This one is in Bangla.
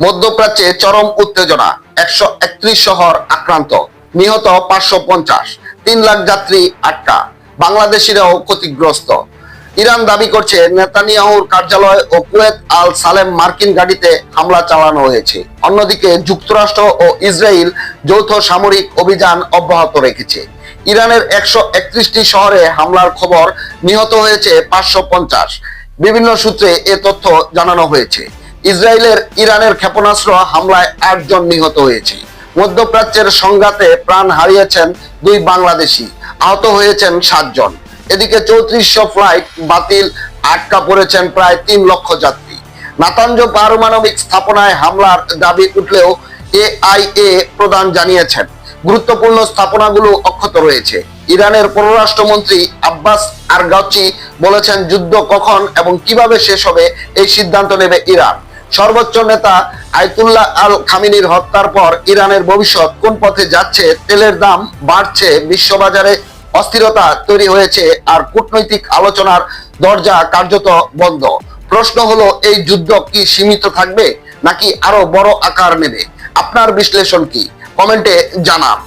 মধ্যপ্রাচ্যে চরম উত্তেজনা, 131 শহর আক্রান্ত, নিহত 550, 3 লাখ যাত্রী আটকা, বাংলাদেশিরাও ক্ষতিগ্রস্ত। ইরান দাবি করছে নেতানিয়াহুর কার্যালয় ও কুয়েত আল সালেম মার্কিন গাড়িতে হামলা চালানো হয়েছে। অন্যদিকে যুক্তরাষ্ট্র ও ইসরায়েল যৌথ সামরিক অভিযান অব্যাহত রেখেছে। ইরানের 131টি শহরে হামলার খবর, নিহত হয়েছে 550। বিভিন্ন সূত্রে এ তথ্য জানানো হয়েছে। ইসরায়েলের ইরানের ক্ষেপণাস্ত্র হামলায় 8 জন নিহত হয়েছে। মধ্যপ্রাচ্যের সংঘাতে প্রাণ হারিয়েছেন 2 বাংলাদেশি, আহত হয়েছেন 7 জন। এদিকে 3400 ফ্লাইট বাতিল, আটকা পড়েছেন প্রায় 3 লক্ষ যাত্রী। নাতাঞ্জ পারমাণবিক স্থাপনায় হামলার দাবি উঠলেও এআইএ প্রধান জানিয়েছেন গুরুত্বপূর্ণ স্থাপনাগুলো অক্ষত রয়েছে। ইরানের পররাষ্ট্রমন্ত্রী আব্বাস আরগাচি বলেছেন, যুদ্ধ কখন এবং কিভাবে শেষ হবে এই সিদ্ধান্ত নেবে ইরান। সর্বোচ্চ নেতা আয়াতুল্লাহ আল খামিনির হত্যার পর ইরানের ভবিষ্যৎ কোন পথে যাচ্ছে, তেলের দাম বাড়ছে, বিশ্ববাজারে অস্থিরতা তৈরি হয়েছে, আর কূটনৈতিক আলোচনার দরজা কার্যত বন্ধ। প্রশ্ন হলো, এই যুদ্ধ কি সীমিত থাকবে নাকি আরো বড় আকার নেবে? আপনার বিশ্লেষণ কি? কমেন্টে জানান।